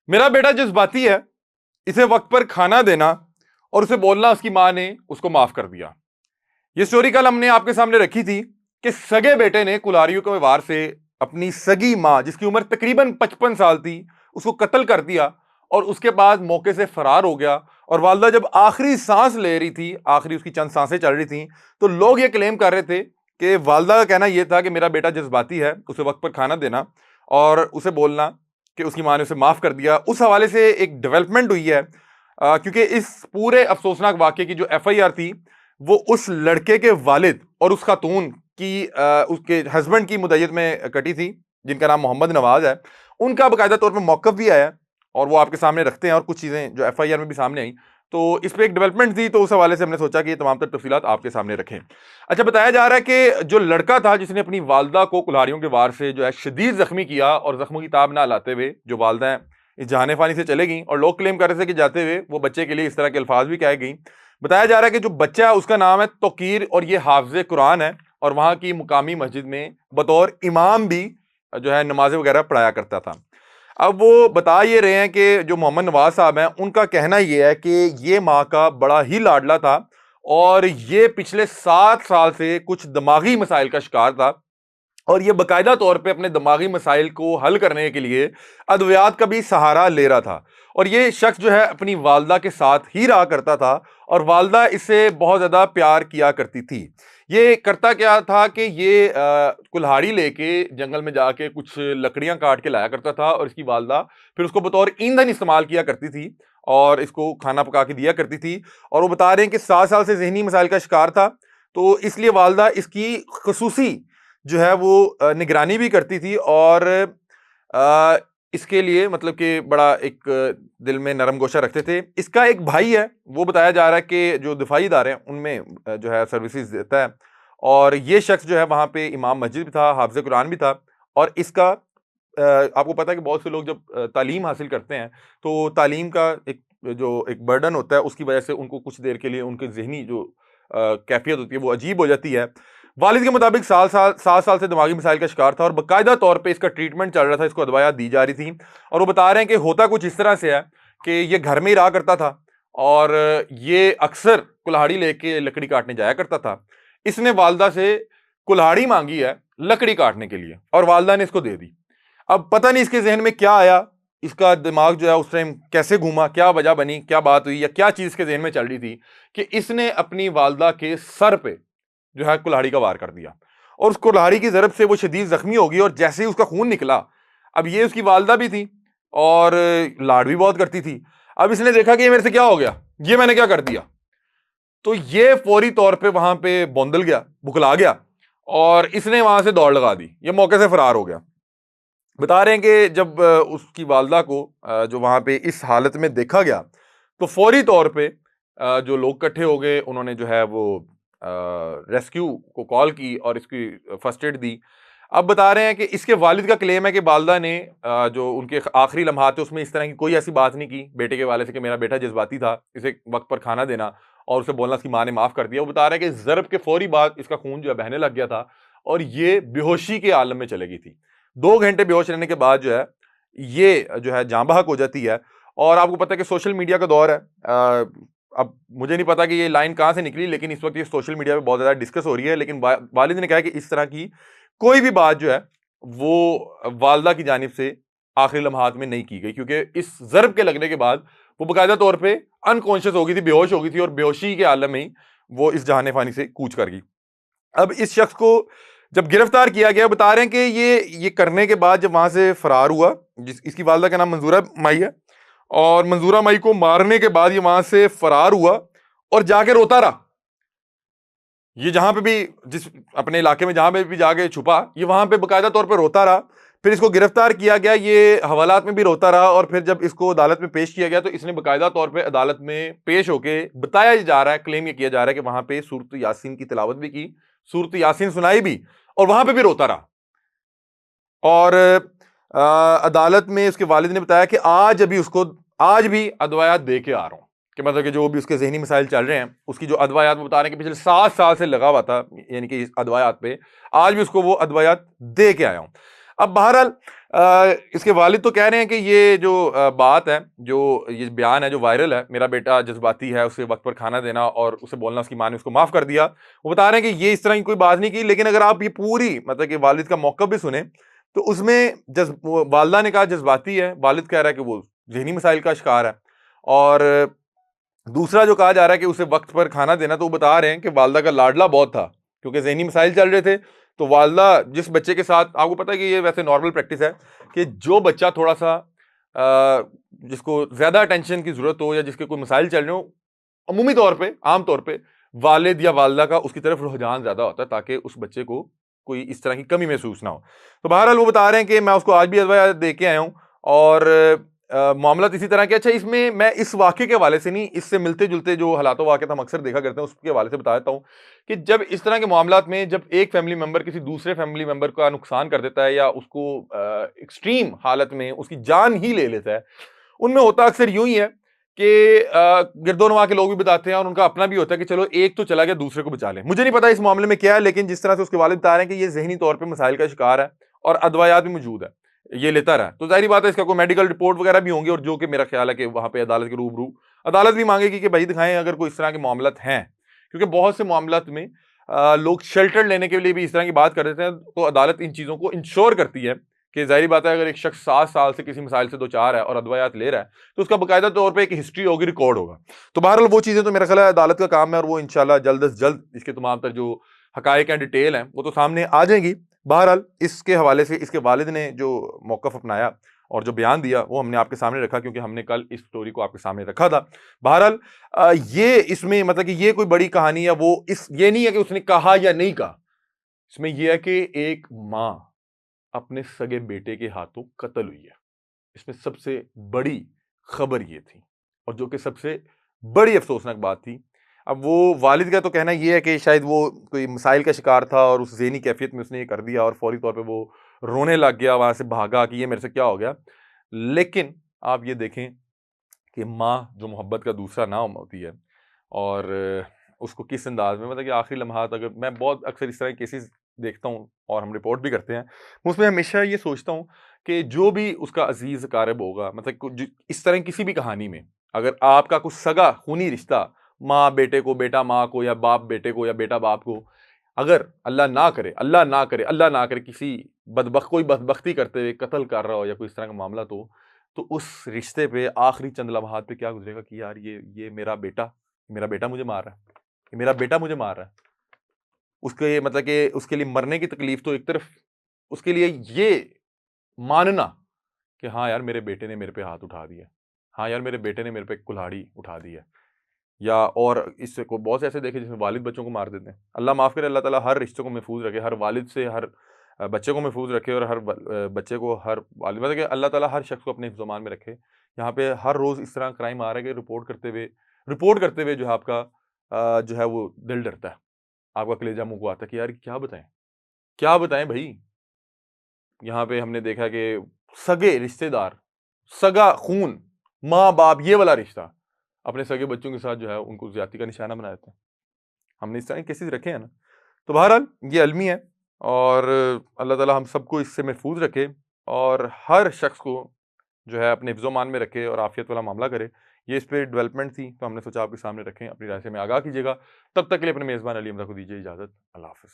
میرا بیٹا جذباتی ہے، اسے وقت پر کھانا دینا اور اسے بولنا اس کی ماں نے اس کو معاف کر دیا۔ یہ سٹوری کل ہم نے آپ کے سامنے رکھی تھی کہ سگے بیٹے نے کلاریوں کے وار سے اپنی سگی ماں جس کی عمر تقریباً 55 سال تھی اس کو قتل کر دیا اور اس کے بعد موقع سے فرار ہو گیا۔ اور والدہ جب آخری سانس لے رہی تھی، آخری اس کی چند سانسیں چل رہی تھیں، تو لوگ یہ کلیم کر رہے تھے کہ والدہ کا کہنا یہ تھا کہ میرا بیٹا جذباتی ہے، اسے وقت پر کھانا دینا اور اسے بولنا کہ اس کی ماں نے اسے معاف کر دیا۔ اس حوالے سے ایک ڈیولپمنٹ ہوئی ہے کیونکہ اس پورے افسوسناک واقعے کی جو ایف آئی آر تھی وہ اس لڑکے کے والد اور اس خاتون کی اس کے ہسبینڈ کی مدعیت میں کٹی تھی جن کا نام محمد نواز ہے۔ ان کا باقاعدہ طور پہ موقف بھی آیا اور وہ آپ کے سامنے رکھتے ہیں، اور کچھ چیزیں جو ایف آئی آر میں بھی سامنے آئیں تو اس پہ ایک ڈیولپمنٹ تھی، تو اس حوالے سے ہم نے سوچا کہ یہ تمام تر تفصیلات آپ کے سامنے رکھیں۔ اچھا، بتایا جا رہا ہے کہ جو لڑکا تھا جس نے اپنی والدہ کو کلہاڑیوں کے وار سے جو ہے شدید زخمی کیا اور زخموں کی تاب نہ لاتے ہوئے جو والدہ ہیں اس جہان فانی سے چلے گئیں، اور لوگ کلیم کر رہے تھے کہ جاتے ہوئے وہ بچے کے لیے اس طرح کے الفاظ بھی کہے گئیں۔ بتایا جا رہا ہے کہ جو بچہ ہے اس کا نام ہے توقیر اور یہ حافظ قرآن ہے اور وہاں کی مقامی مسجد میں بطور امام بھی جو ہے نمازیں وغیرہ پڑھایا کرتا تھا۔ اب وہ بتا یہ رہے ہیں کہ جو محمد نواز صاحب ہیں ان کا کہنا یہ ہے کہ یہ ماں کا بڑا ہی لاڈلا تھا اور یہ پچھلے 7 سال سے کچھ دماغی مسائل کا شکار تھا، اور یہ باقاعدہ طور پہ اپنے دماغی مسائل کو حل کرنے کے لیے ادویات کا بھی سہارا لے رہا تھا۔ اور یہ شخص جو ہے اپنی والدہ کے ساتھ ہی رہا کرتا تھا اور والدہ اس سے بہت زیادہ پیار کیا کرتی تھی۔ یہ کرتا کیا تھا کہ یہ کلہاڑی لے کے جنگل میں جا کے کچھ لکڑیاں کاٹ کے لایا کرتا تھا اور اس کی والدہ پھر اس کو بطور ایندھن استعمال کیا کرتی تھی اور اس کو کھانا پکا کے دیا کرتی تھی۔ اور وہ بتا رہے ہیں کہ 7 سال سے ذہنی مسائل کا شکار تھا، تو اس لیے والدہ اس کی خصوصی جو ہے وہ نگرانی بھی کرتی تھی اور اس کے لیے مطلب کہ بڑا ایک دل میں نرم گوشہ رکھتے تھے۔ اس کا ایک بھائی ہے، وہ بتایا جا رہا ہے کہ جو دفاعی ادارے ہیں ان میں جو ہے سروسز دیتا ہے، اور یہ شخص جو ہے وہاں پہ امام مسجد بھی تھا، حافظ قرآن بھی تھا۔ اور اس کا آپ کو پتہ ہے کہ بہت سے لوگ جب تعلیم حاصل کرتے ہیں تو تعلیم کا ایک برڈن ہوتا ہے، اس کی وجہ سے ان کو کچھ دیر کے لیے ان کے ذہنی جو کیفیت ہوتی ہے وہ عجیب ہو جاتی ہے۔ والد کے مطابق 7 سال سے دماغی مسائل کا شکار تھا اور باقاعدہ طور پہ اس کا ٹریٹمنٹ چل رہا تھا، اس کو ادویات دی جا رہی تھیں۔ اور وہ بتا رہے ہیں کہ ہوتا کچھ اس طرح سے ہے کہ یہ گھر میں ہی رہا کرتا تھا اور یہ اکثر کلہاڑی لے کے لکڑی کاٹنے جایا کرتا تھا۔ اس نے والدہ سے کلہاڑی مانگی ہے لکڑی کاٹنے کے لیے اور والدہ نے اس کو دے دی۔ اب پتہ نہیں اس کے ذہن میں کیا آیا، اس کا دماغ جو ہے اس ٹائم کیسے گھوما، کیا وجہ بنی، کیا بات ہوئی یا کیا چیز کے ذہن میں چل رہی تھی کہ اس نے اپنی والدہ کے سر پہ جو ہے کلہاڑی کا وار کر دیا، اور اس کلہاڑی کی ضرب سے وہ شدید زخمی ہو گئی، اور جیسے ہی اس کا خون نکلا، اب یہ اس کی والدہ بھی تھی اور لاڈ بھی بہت کرتی تھی، اب اس نے دیکھا کہ یہ میرے سے کیا ہو گیا، یہ میں نے کیا کر دیا، تو یہ فوری طور پہ وہاں پہ بوندل گیا، بکلا گیا اور اس نے وہاں سے دوڑ لگا دی، یہ موقع سے فرار ہو گیا۔ بتا رہے ہیں کہ جب اس کی والدہ کو جو وہاں پہ اس حالت میں دیکھا گیا تو فوری طور پہ جو لوگ اکٹھے ہو گئے، انہوں نے جو ہے وہ ریسکیو کو کال کی اور اس کی فرسٹ ایڈ دی۔ اب بتا رہے ہیں کہ اس کے والد کا کلیم ہے کہ والدہ نے جو ان کے آخری لمحات تھے اس میں اس طرح کی کوئی ایسی بات نہیں کی بیٹے کے والد سے کہ میرا بیٹا جذباتی تھا، اسے وقت پر کھانا دینا اور اسے بولنا اس کی ماں نے معاف کر دیا۔ وہ بتا رہا ہے کہ ضرب کے فوری بعد اس کا خون جو ہے بہنے لگ گیا تھا اور یہ بے ہوشی کے عالم میں چلے گئی تھی۔ 2 گھنٹے بے ہوش رہنے کے بعد یہ جو ہے جاں بحق ہو جاتی ہے۔ اور آپ کو پتہ ہے کہ سوشل میڈیا کا دور ہے، اب مجھے نہیں پتا کہ یہ لائن کہاں سے نکلی، لیکن اس وقت یہ سوشل میڈیا پہ بہت زیادہ ڈسکس ہو رہی ہے، لیکن والد نے کہا کہ اس طرح کی کوئی بھی بات جو ہے وہ والدہ کی جانب سے آخری لمحات میں نہیں کی گئی، کیونکہ اس ضرب کے لگنے کے بعد وہ باقاعدہ طور پہ انکانشیس ہو گئی تھی، بے ہوش ہو گئی تھی، اور بے ہوشی کے عالم میں ہی وہ اس جہان فانی سے کوچ کر گئی۔ اب اس شخص کو جب گرفتار کیا گیا، بتا رہے ہیں کہ یہ کرنے کے بعد جب وہاں سے فرار ہوا، اس کی والدہ کا نام منظورہ مائی ہے، اور منظورہ مائی کو مارنے کے بعد یہ وہاں سے فرار ہوا اور جا کے روتا رہا۔ یہ جہاں پہ بھی جس اپنے علاقے میں جہاں پہ بھی جا کے چھپا، یہ وہاں پہ باقاعدہ طور پہ روتا رہا۔ پھر اس کو گرفتار کیا گیا، یہ حوالات میں بھی روتا رہا، اور پھر جب اس کو عدالت میں پیش کیا گیا تو اس نے باقاعدہ طور پہ عدالت میں پیش ہو کے بتایا جا رہا ہے، کلیم یہ کیا جا رہا ہے کہ وہاں پہ سورۃ یاسین کی تلاوت بھی کی، سورۃ یاسین سنائی بھی، اور وہاں پہ بھی روتا رہا۔ اور عدالت میں اس کے والد نے بتایا کہ آج بھی ادویات دے کے آ رہا ہوں، کہ مطلب کہ جو بھی اس کے ذہنی مسائل چل رہے ہیں اس کی جو ادویات وہ بتا رہے ہیں کہ پچھلے 7 سال سے لگا ہوا تھا، یعنی کہ اس ادویات پہ آج بھی اس کو وہ ادویات دے کے آیا ہوں۔ اب بہرحال اس کے والد تو کہہ رہے ہیں کہ یہ جو بات ہے، جو یہ بیان ہے جو وائرل ہے، میرا بیٹا جذباتی ہے، اسے وقت پر کھانا دینا اور اسے بولنا اس کی ماں نے اس کو معاف کر دیا، وہ بتا رہے ہیں کہ یہ اس طرح کی کوئی بات نہیں کی. لیکن اگر آپ یہ پوری مطلب کہ والد کا موقف بھی سنیں تو اس میں والدہ نے کہا جذباتی ہے، والد کہہ رہا ہے کہ وہ ذہنی مسائل کا شکار ہے. اور دوسرا جو کہا جا رہا ہے کہ اسے وقت پر کھانا دینا، تو وہ بتا رہے ہیں کہ والدہ کا لاڈلا بہت تھا کیونکہ ذہنی مسائل چل رہے تھے. تو والدہ جس بچے کے ساتھ، آپ کو پتہ ہے کہ یہ ویسے نارمل پریکٹس ہے کہ جو بچہ تھوڑا سا جس کو زیادہ اٹینشن کی ضرورت ہو یا جس کے کوئی مسائل چل رہے ہوں، عمومی طور پہ عام طور پہ والد یا والدہ کا اس کی طرف رجحان زیادہ ہوتا ہے تاکہ اس بچے کو کوئی اس طرح کی کمی محسوس نہ ہو. تو بہرحال وہ بتا رہے ہیں کہ میں اس کو آج بھی ادویات دے کے آیا ہوں اور معاملات اسی طرح کے. اچھا، اس میں میں اس واقعے کے حوالے سے نہیں، اس سے ملتے جلتے جو حالات و واقعات ہم اکثر دیکھا کرتے ہیں اس کے حوالے سے بتا دیتا ہوں کہ جب اس طرح کے معاملات میں جب ایک فیملی ممبر کسی دوسرے فیملی ممبر کا نقصان کر دیتا ہے یا اس کو ایکسٹریم حالت میں اس کی جان ہی لے لیتا ہے، ان میں ہوتا اکثر یوں ہی ہے کہ گرد و نواح کے لوگ بھی بتاتے ہیں اور ان کا اپنا بھی ہوتا ہے کہ چلو ایک تو چلا گیا دوسرے کو بچا لیں. مجھے نہیں پتا اس معاملے میں کیا ہے، لیکن جس طرح سے اس کے والد بتا رہے ہیں کہ یہ ذہنی طور پہ مسائل کا شکار ہے اور ادویات بھی موجود ہے، یہ لیتا رہا، تو ظاہری بات ہے اس کا کوئی میڈیکل رپورٹ وغیرہ بھی ہوں گی، اور جو کہ میرا خیال ہے کہ وہاں پہ عدالت کے روبرو عدالت بھی مانگے گی کہ بھائی دکھائیں اگر کوئی اس طرح کے معاملات ہیں. کیونکہ بہت سے معاملات میں لوگ شیلٹر لینے کے لیے بھی اس طرح کی بات کر دیتے ہیں، تو عدالت ان چیزوں کو انشور کرتی ہے کہ ظاہری بات ہے اگر ایک شخص 7 سال سے کسی مسائل سے دوچار ہے اور ادویات لے رہا ہے تو اس کا باقاعدہ طور پہ ایک ہسٹری ہوگی، ریکارڈ ہوگا. تو بہرحال وہ چیزیں تو میرا خیال ہے عدالت کا کام ہے اور وہ انشاءاللہ جلد از جلد اس کے تمام تر جو حقائق ہیں، ڈیٹیل ہیں، وہ تو سامنے آ جائیں گی. بہرحال اس کے حوالے سے اس کے والد نے جو موقف اپنایا اور جو بیان دیا وہ ہم نے آپ کے سامنے رکھا، کیونکہ ہم نے کل اس سٹوری کو آپ کے سامنے رکھا تھا. بہرحال یہ اس میں مطلب کہ یہ کوئی بڑی کہانی ہے، وہ یہ نہیں ہے کہ اس نے کہا یا نہیں کہا، اس میں یہ ہے کہ ایک ماں اپنے سگے بیٹے کے ہاتھوں قتل ہوئی ہے. اس میں سب سے بڑی خبر یہ تھی اور جو کہ سب سے بڑی افسوسناک بات تھی. اب وہ والد کا تو کہنا یہ ہے کہ شاید وہ کوئی مسائل کا شکار تھا اور اس ذہنی کیفیت میں اس نے یہ کر دیا اور فوری طور پہ وہ رونے لگ گیا، وہاں سے بھاگا کہ یہ میرے سے کیا ہو گیا. لیکن آپ یہ دیکھیں کہ ماں جو محبت کا دوسرا نام ہوتی ہے اور اس کو کس انداز میں، مطلب کہ آخری لمحات، اگر میں بہت اکثر اس طرح کے کیسز دیکھتا ہوں اور ہم رپورٹ بھی کرتے ہیں، اس میں ہمیشہ یہ سوچتا ہوں کہ جو بھی اس کا عزیز قارب ہوگا، مطلب اس طرح کسی بھی کہانی میں اگر آپ کا کچھ سگا خونی رشتہ، ماں بیٹے کو، بیٹا ماں کو، یا باپ بیٹے کو، یا بیٹا باپ کو، اگر اللہ نہ کرے اللہ نہ کرے اللہ نہ کرے کسی کوئی بدبختی کرتے ہوئے قتل کر رہا ہو یا کوئی اس طرح کا معاملہ، تو اس رشتے پہ آخری چند لمحات پہ کیا گزرے گا کہ یار یہ میرا بیٹا مجھے مار رہا ہے، یہ میرا بیٹا مجھے مار رہا ہے. اس کے مطلب کہ اس کے لیے مرنے کی تکلیف تو ایک طرف، اس کے لیے یہ ماننا کہ ہاں یار میرے بیٹے نے میرے پہ ہاتھ اٹھا دیا، ہاں یار میرے بیٹے نے میرے پہ کلہاڑی اٹھا دی ہے، یا اور اس سے کو بہت سے ایسے دیکھے جس میں والد بچوں کو مار دیتے ہیں. اللہ معاف کرے، اللہ تعالیٰ ہر رشتے کو محفوظ رکھے، ہر والد سے ہر بچے کو محفوظ رکھے اور ہر بچے کو ہر والد، مطلب کہ اللہ تعالیٰ ہر شخص کو اپنے حفظ و امان میں رکھے. یہاں پہ ہر روز اس طرح کرائم آ رہا ہے کہ رپورٹ کرتے ہوئے جو ہے آپ کا جو ہے وہ دل ڈرتا ہے، آپ کا کلیجہ منہ کو آتا ہے کہ یار کیا بتائیں بھائی. یہاں پہ ہم نے دیکھا کہ سگے رشتے دار، سگا خون، ماں باپ، یہ والا رشتہ اپنے سگے بچوں کے ساتھ جو ہے ان کو زیادتی کا نشانہ بنا دیتے ہیں. ہم نے اس طرح کیسز رکھے ہیں نا. تو بہرحال یہ المی ہے اور اللہ تعالیٰ ہم سب کو اس سے محفوظ رکھے اور ہر شخص کو جو ہے اپنے حفظ و امان میں رکھے اور عافیت والا معاملہ کرے. یہ اس پہ ڈیولپمنٹ تھی تو ہم نے سوچا آپ کے سامنے رکھیں، اپنی رائے سے میں آگاہ کیجیے گا. تب تک کے لیے اپنے میزبان علی امرا کو دیجیے اجازت. اللہ حافظ.